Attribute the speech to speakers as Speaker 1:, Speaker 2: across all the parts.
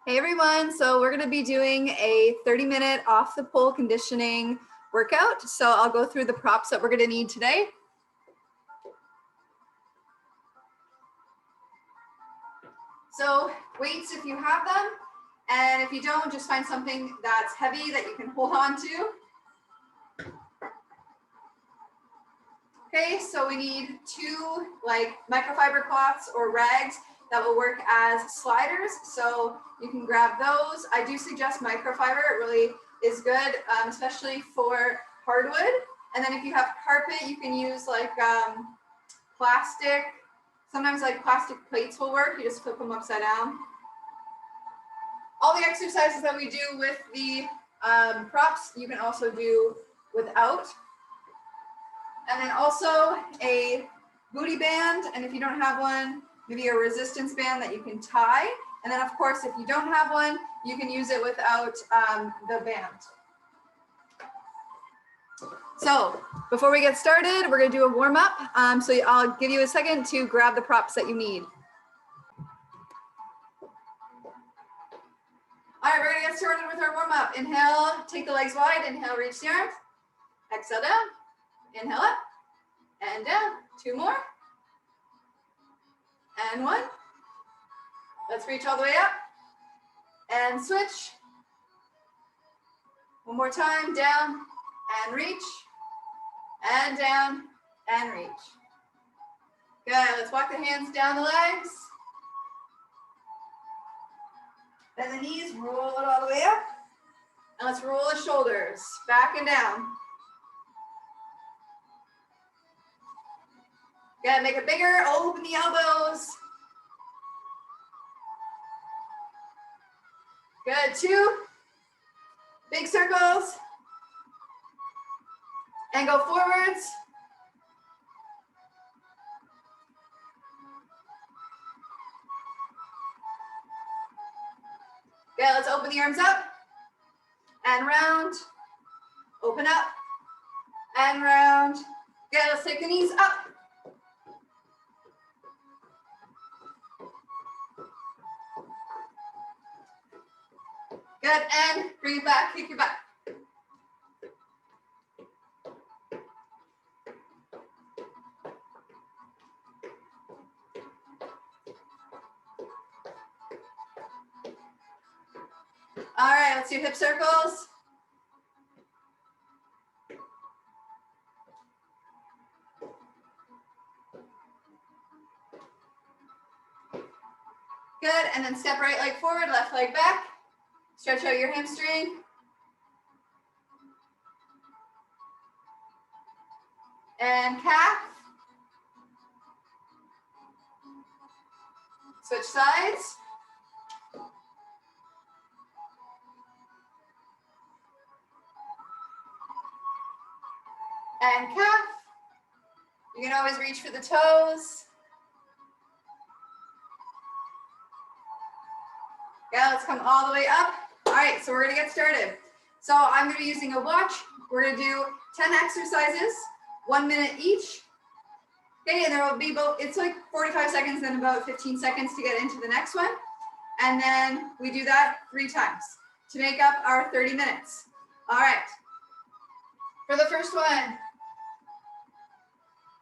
Speaker 1: Hey everyone, so we're gonna be doing a 30-minute off the pole conditioning workout. So I'll go through the props that we're gonna need today. So weights if you have them, and if you don't, just find something that's heavy that you can hold on to. Okay, so we need two microfiber cloths or rags that will work as sliders. So you can grab those. I do suggest microfiber. It really is good, especially for hardwood. And then if you have carpet, you can use plastic. Sometimes plastic plates will work. You just flip them upside down. All the exercises that we do with the props, you can also do without. And then also a booty band, and if you don't have one, maybe a resistance band that you can tie. And then of course, if you don't have one, you can use it without the band. So before we get started, we're gonna do a warm up. So I'll give you a second to grab the props that you need. All right, we're gonna get started with our warm up. Inhale, take the legs wide, inhale, reach the arms. Exhale down, inhale up, and down. Two more. And one. Let's reach all the way up. And switch. One more time, down and reach. And down and reach. Good, let's walk the hands down the legs. Bend the knees, roll it all the way up. And let's roll the shoulders back and down. Good, make it bigger, open the elbows. Good, two big circles. And go forwards. Good, let's open the arms up and round. Open up and round. Good, let's take the knees up. Good, and bring it back, kick your back. All right, let's do hip circles. Good, and then step right leg forward, left leg back. Stretch out your hamstring. And calf. Switch sides. And calf. You can always reach for the toes. Yeah, let's come all the way up. All right, so we're gonna get started. So I'm gonna be using a watch. We're gonna do 10 exercises, 1 minute each. Okay, and there will be it's like 45 seconds, then about 15 seconds to get into the next one. And then we do that 3 times to make up our 30 minutes. All right, for the first one,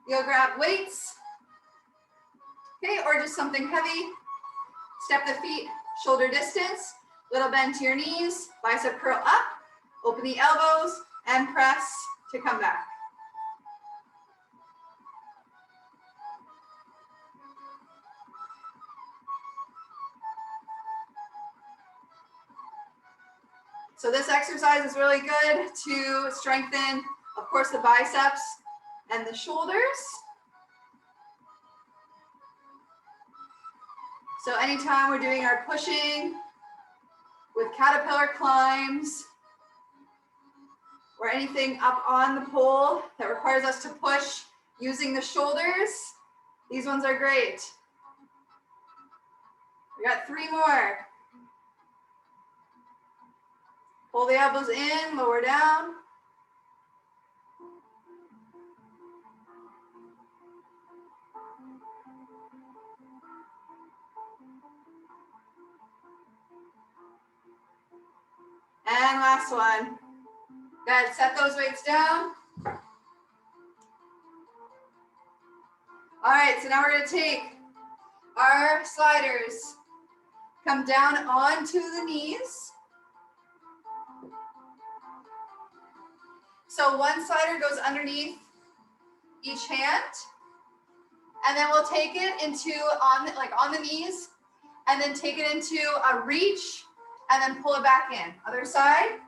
Speaker 1: you'll grab weights, okay, or just something heavy. Step the feet shoulder distance, little bend to your knees, bicep curl up, open the elbows, and press to come back. So this exercise is really good to strengthen, of course, the biceps and the shoulders. So anytime we're doing our pushing with caterpillar climbs or anything up on the pole that requires us to push using the shoulders, these ones are great. We got 3 more. Pull the elbows in, lower down. And last one. Good, set those weights down. All right, so now we're gonna take our sliders, come down onto the knees. So one slider goes underneath each hand, and then we'll take it into on the knees, and then take it into a reach, and then pull it back in. Other side.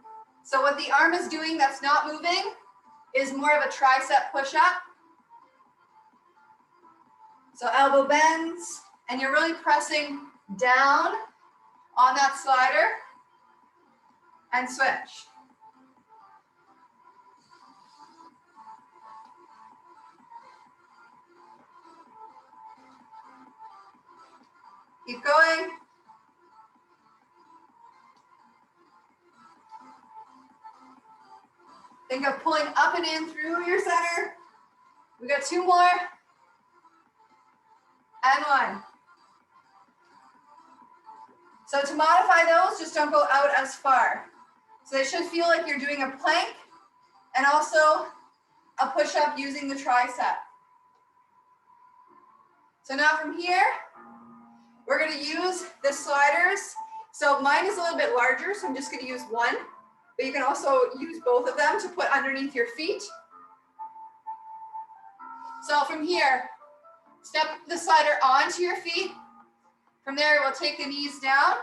Speaker 1: So what the arm is doing that's not moving is more of a tricep push-up. So elbow bends, and you're really pressing down on that slider and switch. Keep going. Think of pulling up and in through your center. We got 2 more. And 1. So to modify those, just don't go out as far. So they should feel like you're doing a plank and also a push-up using the tricep. So now from here, we're gonna use the sliders. So mine is a little bit larger, so I'm just gonna use one, but you can also use both of them to put underneath your feet. So from here, step the slider onto your feet. From there, we'll take the knees down,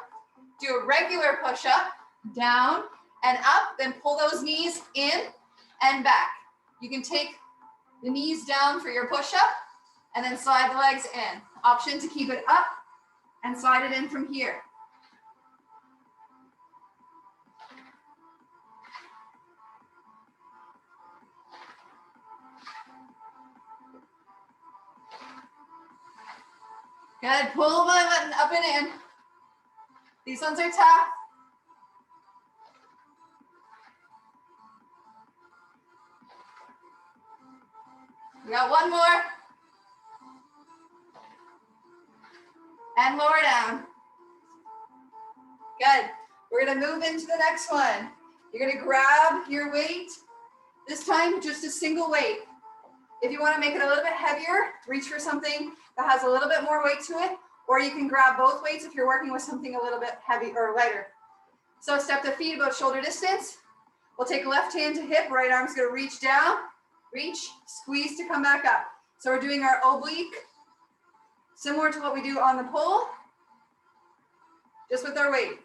Speaker 1: do a regular push-up, down and up, then pull those knees in and back. You can take the knees down for your push-up and then slide the legs in. Option to keep it up and slide it in from here. Good, pull my button up and in. These ones are tough. We got one more. And lower down. Good. We're gonna move into the next one. You're gonna grab your weight. This time, just a single weight. If you wanna make it a little bit heavier, reach for something that has a little bit more weight to it, or you can grab both weights if you're working with something a little bit heavy or lighter. So step the feet about shoulder distance. We'll take left hand to hip, right arm's gonna reach down, reach, squeeze to come back up. So we're doing our oblique, similar to what we do on the pull, just with our weight.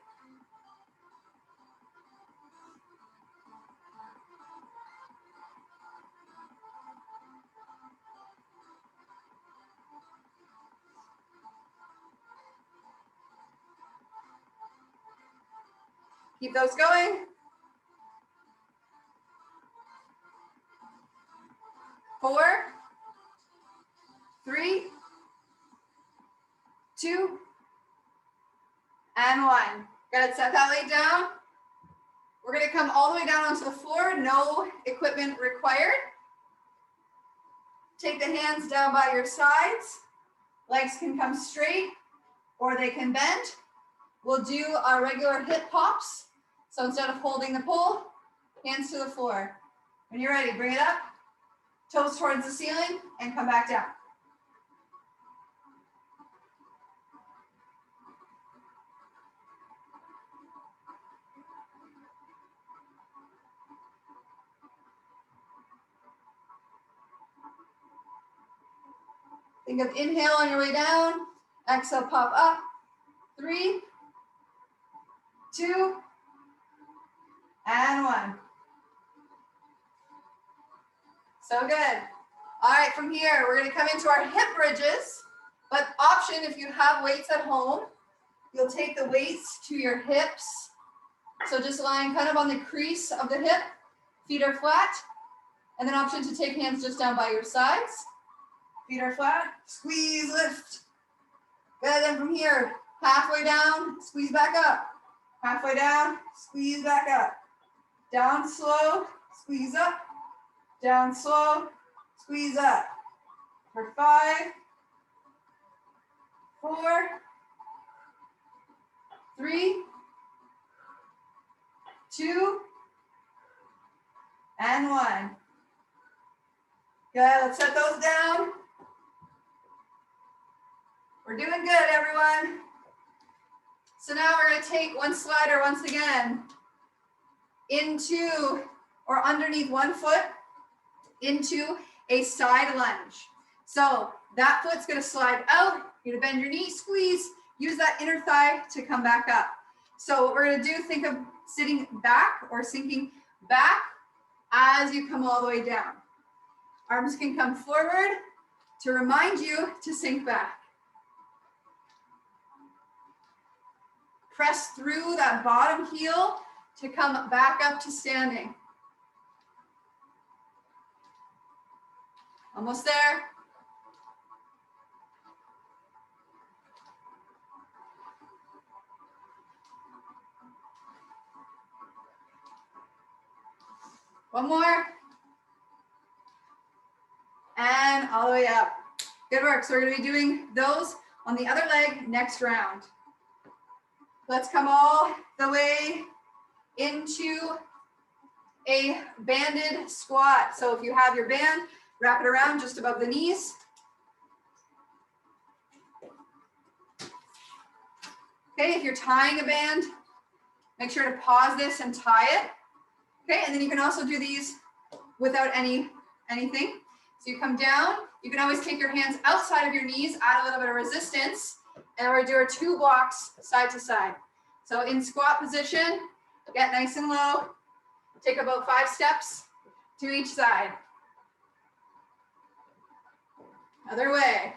Speaker 1: Keep those going. 4, 3, 2, and 1. Good, set that weight down. We're gonna come all the way down onto the floor, no equipment required. Take the hands down by your sides. Legs can come straight or they can bend. We'll do our regular hip pops. So instead of holding the pull, hands to the floor. When you're ready, bring it up, toes towards the ceiling, and come back down. Think of inhale on your way down, exhale, pop up. 3, 2, and 1. So good. All right, from here, we're gonna come into our hip bridges, but option if you have weights at home, you'll take the weights to your hips. So just lying kind of on the crease of the hip, feet are flat, and then option to take hands just down by your sides. Feet are flat, squeeze, lift. Good, then from here, halfway down, squeeze back up. Halfway down, squeeze back up. Down slow, squeeze up. Down slow, squeeze up. For 5, 4, 3, 2, and 1. Good, let's set those down. We're doing good, everyone. So now we're going to take one slider once again into or underneath one foot into a side lunge. So that foot's going to slide out. You're going to bend your knee, squeeze, use that inner thigh to come back up. So what we're going to do, think of sitting back or sinking back as you come all the way down. Arms can come forward to remind you to sink back. Press through that bottom heel to come back up to standing. Almost there. One more. And all the way up. Good work. So we're going to be doing those on the other leg next round. Let's come all the way into a banded squat. So if you have your band, wrap it around just above the knees. Okay, if you're tying a band, make sure to pause this and tie it. Okay, and then you can also do these without anything. So you come down, you can always take your hands outside of your knees, add a little bit of resistance, and we're gonna do our 2 blocks side to side. So in squat position, get nice and low, take about 5 steps to each side. Other way.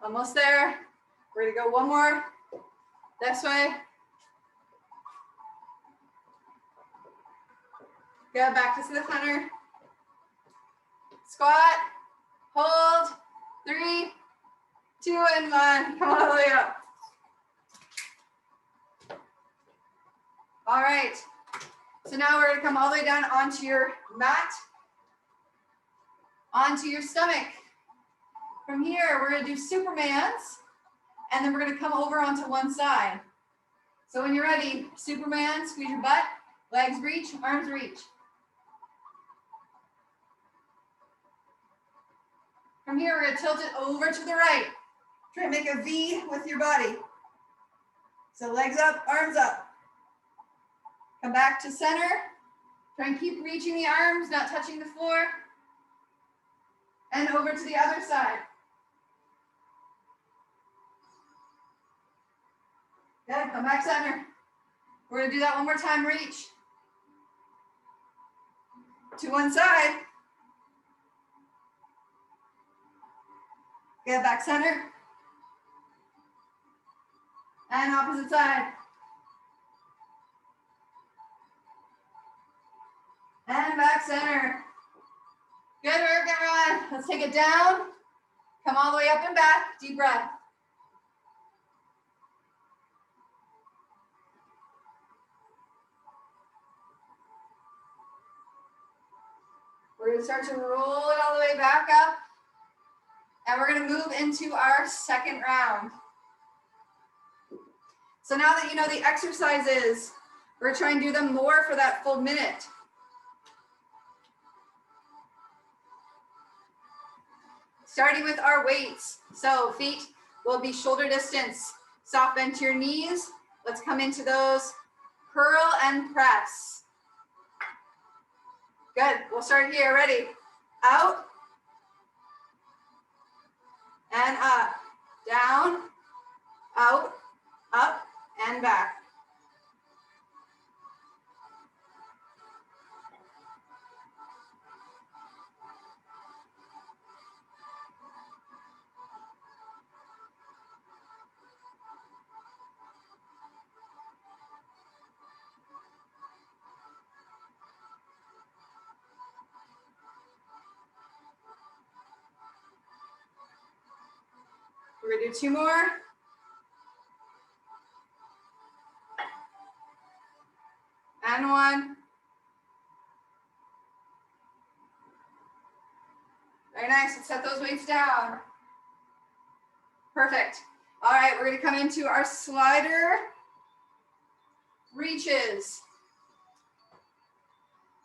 Speaker 1: Almost there. We're gonna go one more this way. Go back to the center. Squat, hold, 3, 2, and 1. Come all the way up. All right. So now we're gonna come all the way down onto your mat, onto your stomach. From here, we're gonna do Supermans, and then we're gonna come over onto one side. So when you're ready, Superman, squeeze your butt, legs reach, arms reach. From here, we're gonna tilt it over to the right. Try to make a V with your body. So legs up, arms up. Come back to center. Try and keep reaching the arms, not touching the floor. And over to the other side. Good, come back center. We're gonna do that one more time, reach. To one side. Get back center. And opposite side. And back center. Good work, everyone. Let's take it down. Come all the way up and back. Deep breath. We're going to start to roll it all the way back up. And we're going to move into our second round. So now that you know the exercises, we're trying to do them more for that full minute. Starting with our weights. So feet will be shoulder distance. Soft bend to your knees. Let's come into those. Curl and press. Good, we'll start here, ready? Out. And up. Down. Out. Up. And back. We're gonna do 2 more. And 1. Very nice. Let's set those weights down. Perfect. All right, we're going to come into our slider reaches.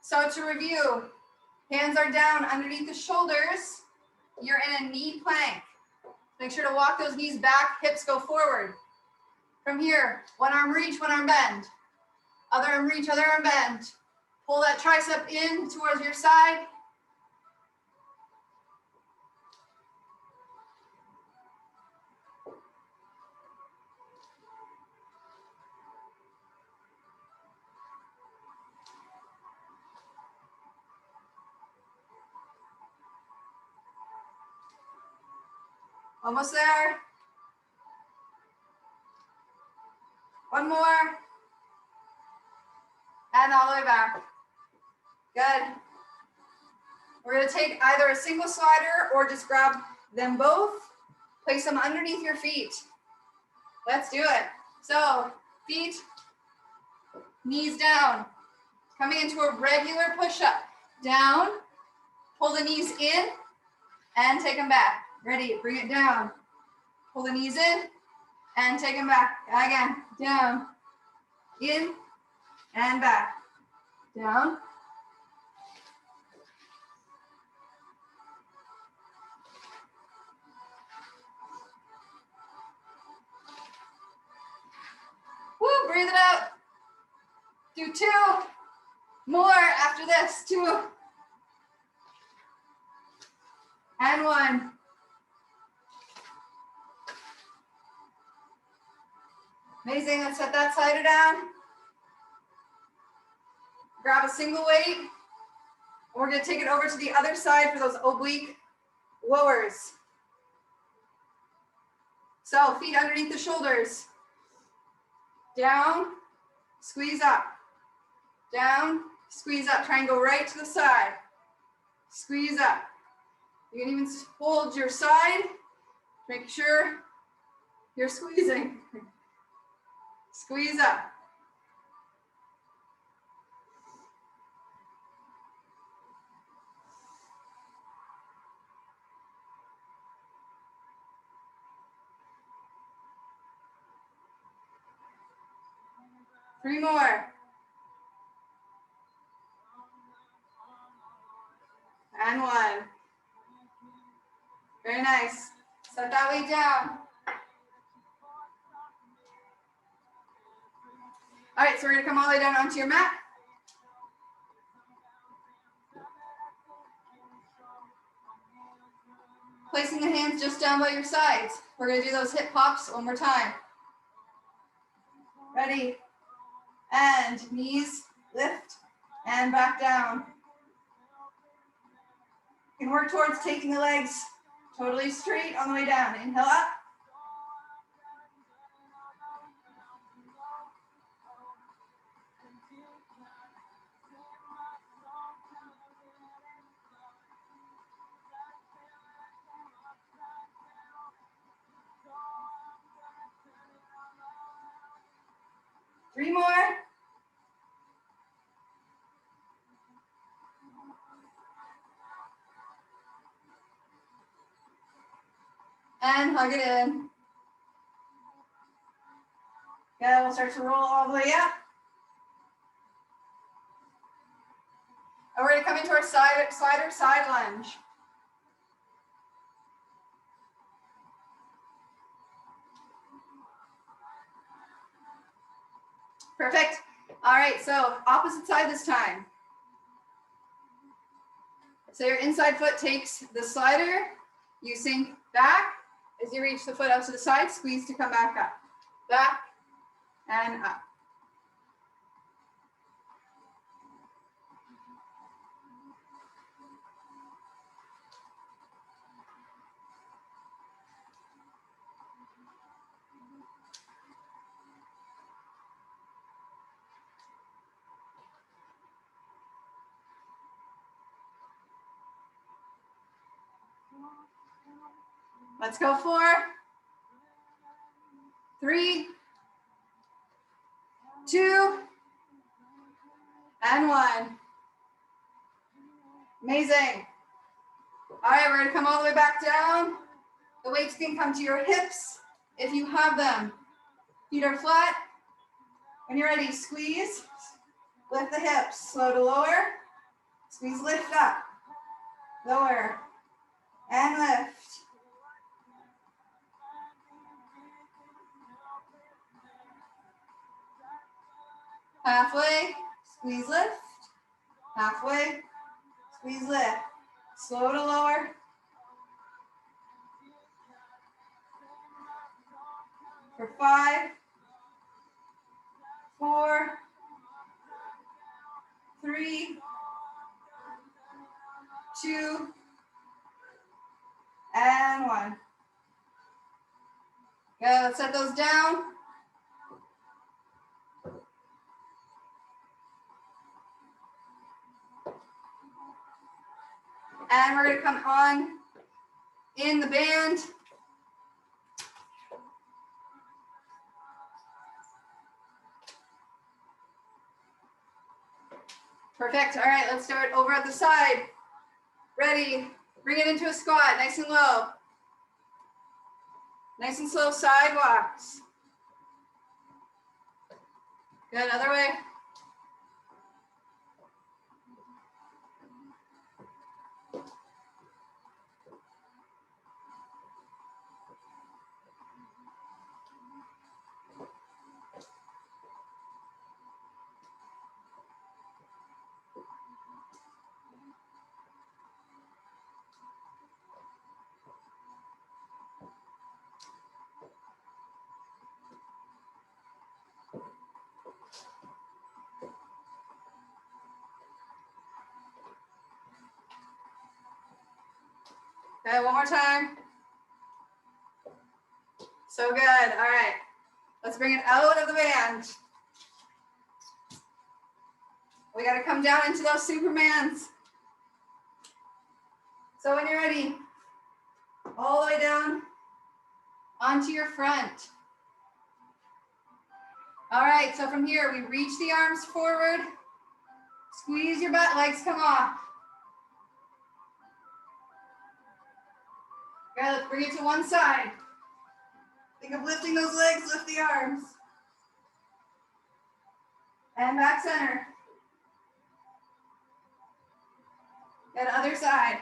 Speaker 1: So to review, hands are down underneath the shoulders. You're in a knee plank. Make sure to walk those knees back, hips go forward. From here, one arm reach, one arm bend. Other arm reach, other arm bend. Pull that tricep in towards your side. Almost there. One more. And all the way back. Good. We're going to take either a single slider or just grab them both. Place them underneath your feet. Let's do it. So feet, knees down. Coming into a regular push-up. Down. Pull the knees in and take them back. Ready, bring it down. Pull the knees in and take them back. Again, down, in, and back. Down. Woo, breathe it out. Do 2 more after this. 2. And 1. Amazing, let's set that slider down. Grab a single weight. We're gonna take it over to the other side for those oblique lowers. So feet underneath the shoulders. Down, squeeze up. Down, squeeze up. Try and go right to the side. Squeeze up. You can even hold your side. Make sure you're squeezing. Squeeze up. Three more. And 1. Very nice. Set that weight down. All right, so we're gonna come all the way down onto your mat. Placing the hands just down by your sides. We're gonna do those hip pops one more time. Ready? And knees lift and back down. You can work towards taking the legs totally straight on the way down. Inhale up. Three more. And hug it in. Yeah, we'll start to roll all the way up. And we're gonna come into our slider side lunge. Perfect. All right, so opposite side this time. So your inside foot takes the slider, you sink back. As you reach the foot out to the side, squeeze to come back up. Back and up. Let's go 4, 3, 2, and 1. Amazing. All right, we're gonna come all the way back down. The weights can come to your hips if you have them. Feet are flat. When you're ready, squeeze, lift the hips, slow to lower, squeeze, lift up, lower, and lift. Halfway, squeeze, lift, halfway, squeeze, lift, slow to lower. For 5, 4, 3, 2, and 1. Good, let's set those down. And we're gonna come on in the band. Perfect, all right, let's start over at the side. Ready, bring it into a squat, nice and low. Nice and slow side walks. Good, other way. Okay, one more time. So good, all right. Let's bring it out of the band. We gotta come down into those Supermans. So when you're ready, all the way down onto your front. All right, so from here, we reach the arms forward, squeeze your butt, legs come off. Good, let's bring it to one side. Think of lifting those legs, lift the arms. And back center. Good, other side.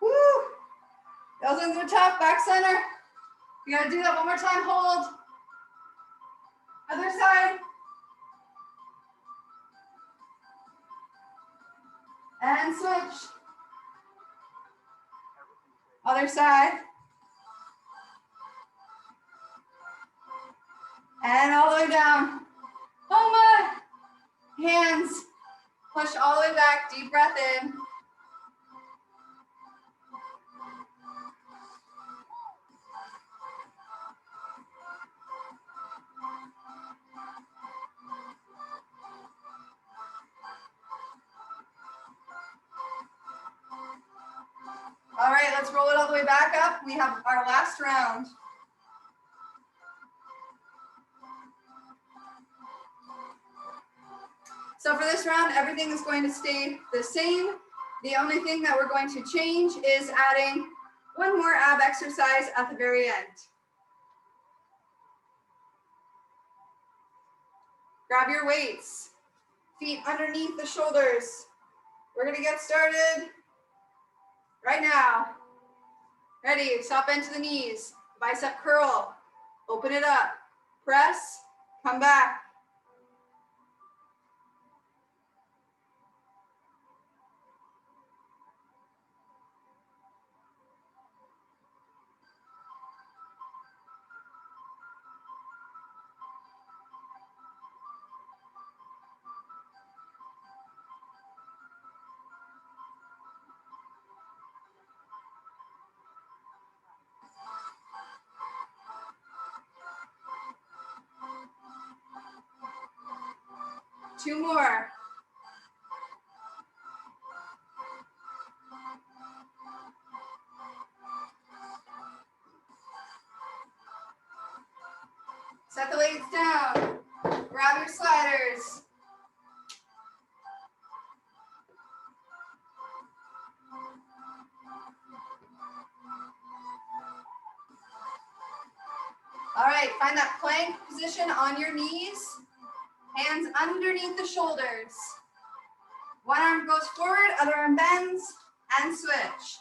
Speaker 1: Woo! Those ones are tough, back center. You gotta do that one more time, hold. Other side. And switch. Other side. And all the way down. Oh my! Hands. Push all the way back, deep breath in. All right, let's roll it all the way back up. We have our last round. So for this round, everything is going to stay the same. The only thing that we're going to change is adding one more ab exercise at the very end. Grab your weights, feet underneath the shoulders. We're gonna get started right now. Ready, stop bend to the knees, bicep curl, open it up, press, come back. Two more. Set the weights down. Grab your sliders. All right, find that plank position on your knees, hands underneath the shoulders. One arm goes forward, other arm bends, and switch.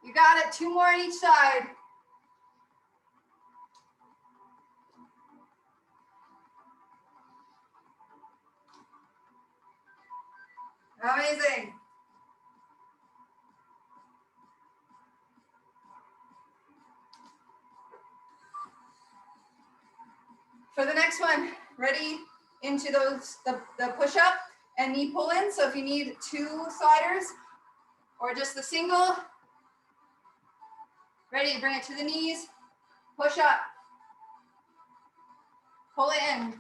Speaker 1: You got it, 2 more on each side. Amazing. For the next one, ready into the push-up and knee pull-in. So if you need 2 sliders or just the single, ready, bring it to the knees, push up, pull it in.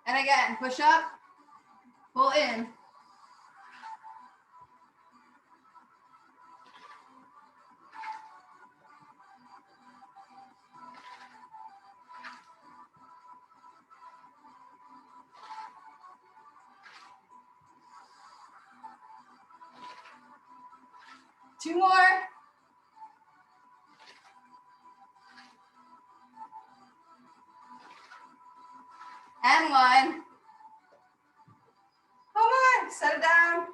Speaker 1: And again, push up, pull in. Two more. And one. Come on, set it down.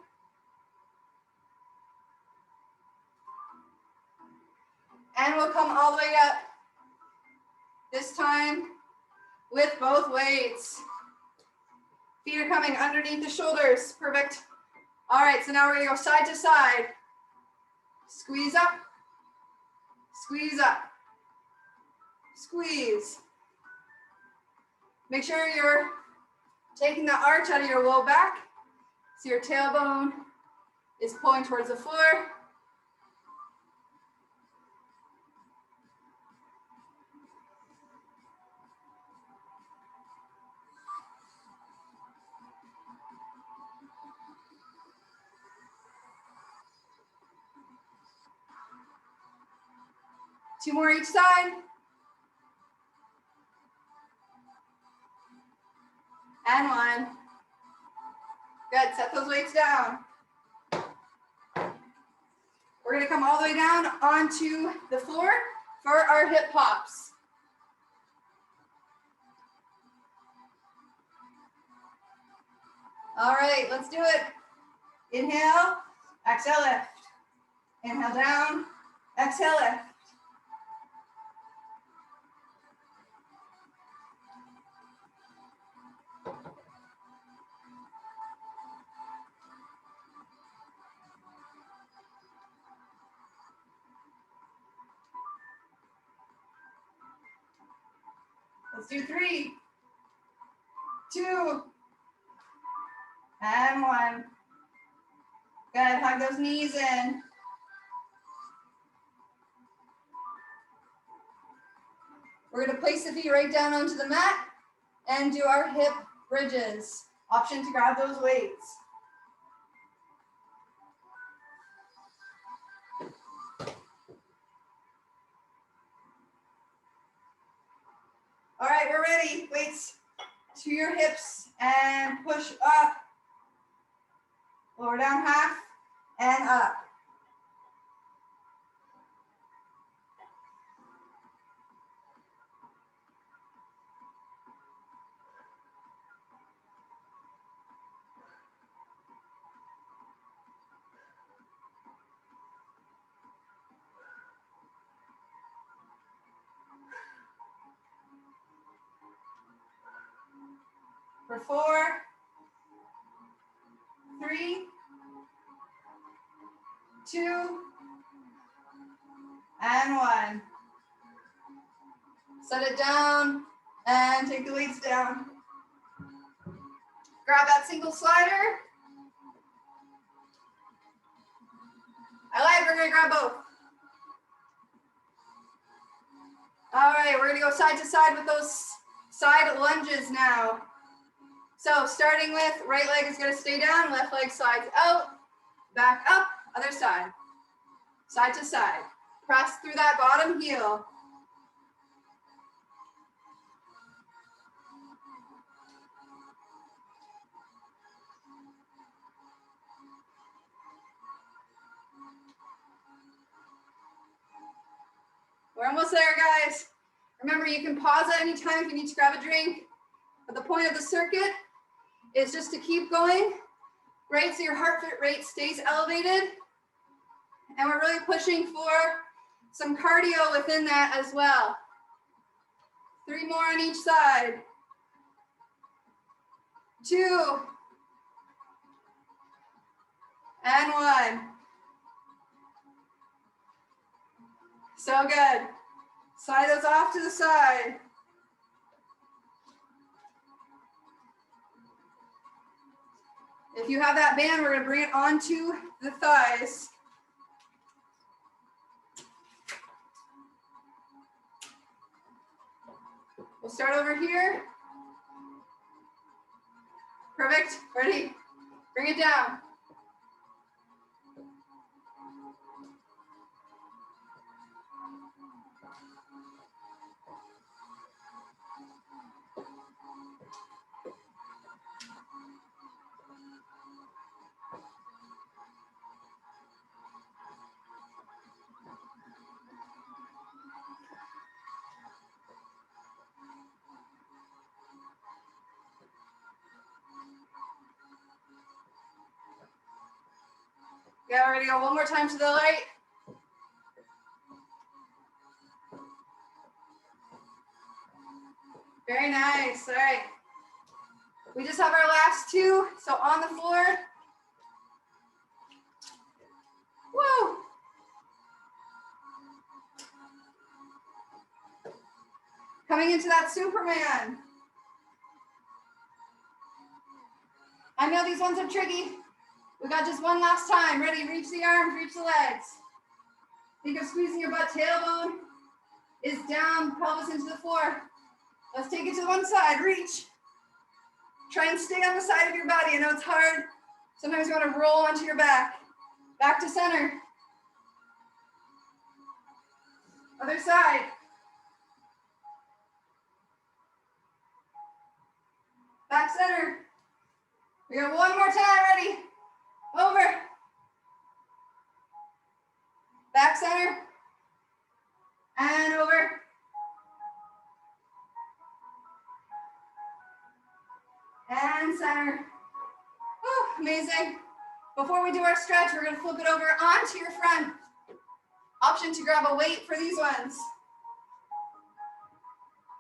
Speaker 1: And we'll come all the way up. This time with both weights. Feet are coming underneath the shoulders. Perfect. All right, so now we're gonna go side to side. Squeeze up, squeeze up, squeeze. Make sure you're taking the arch out of your low back so your tailbone is pulling towards the floor. Two more each side. And one. Good, set those weights down. We're gonna come all the way down onto the floor for our hip pops. All right, let's do it. Inhale, exhale, lift. Inhale down, exhale, lift. Let's do 3, 2, and 1. Good, hug those knees in. We're gonna place the feet right down onto the mat and do our hip bridges. Option to grab those weights. All right, we're ready. Weights to your hips and push up. Lower down half and up. For 4, 3, 2, and 1. Set it down and take the weights down. Grab that single slider. We're gonna grab both. All right, we're gonna go side to side with those side lunges now. So starting with right leg is going to stay down, left leg slides out, back up, other side, side to side. Press through that bottom heel. We're almost there, guys. Remember, you can pause at any time if you need to grab a drink. But the point of the circuit is just to keep going, right? So your heart rate stays elevated. And we're really pushing for some cardio within that as well. 3 more on each side. 2. And 1. So good. Slide those off to the side. If you have that band, we're going to bring it onto the thighs. We'll start over here. Perfect. Ready? Bring it down. Yeah, we're gonna go one more time to the right. Very nice. All right. We just have our last 2. So on the floor. Woo! Coming into that Superman. I know these ones are tricky. We got just one last time. Ready? Reach the arms, reach the legs. Think of squeezing your butt. Tailbone is down, pelvis into the floor. Let's take it to the one side. Reach. Try and stay on the side of your body. I know it's hard. Sometimes you want to roll onto your back. Back to center. Other side. Back center. We got one more time. Ready? Over. Back center. And over. And center. Whew, amazing. Before we do our stretch, we're going to flip it over onto your front. Option to grab a weight for these ones.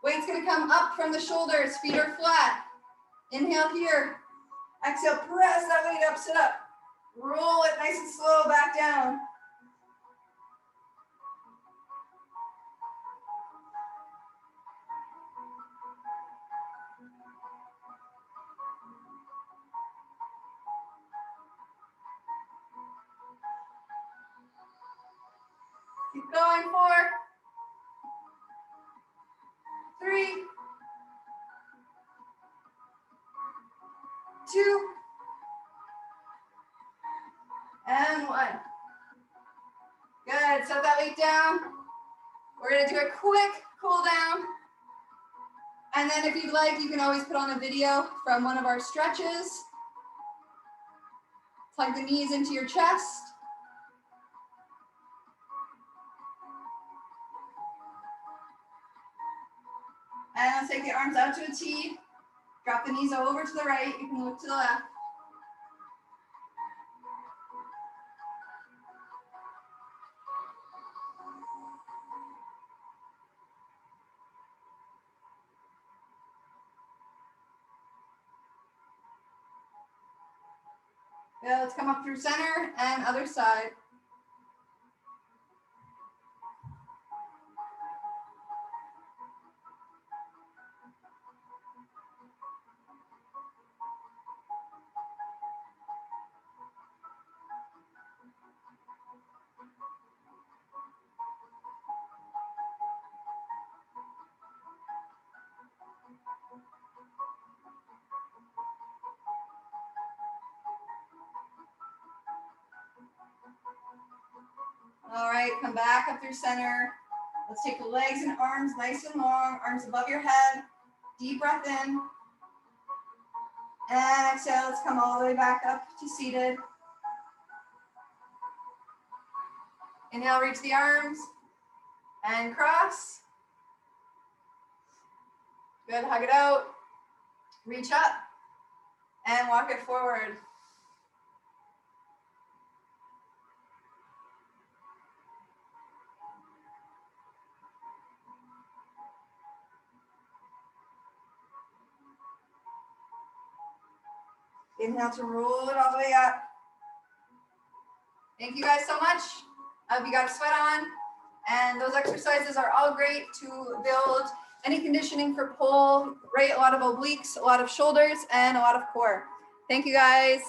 Speaker 1: Weight's going to come up from the shoulders. Feet are flat. Inhale here. Exhale, press that weight up, sit up. Roll it nice and slow back down. Keep going. 4, 3, 2, and 1. Good. Set that weight down. We're going to do a quick cool down. And then if you'd like, you can always put on a video from one of our stretches. Plug the knees into your chest. And let's take the arms out to a T. Drop the knees over to the right. You can look to the left. Yeah, let's come up through center and other side. All right, come back up through center. Let's take the legs and arms nice and long, arms above your head. Deep breath in. And exhale, let's come all the way back up to seated. Inhale, reach the arms and cross. Good, hug it out. Reach up and walk it forward. Inhale to roll it all the way up. Thank you guys so much. I hope you got a sweat on. And those exercises are all great to build any conditioning for pull, right? A lot of obliques, a lot of shoulders, and a lot of core. Thank you guys.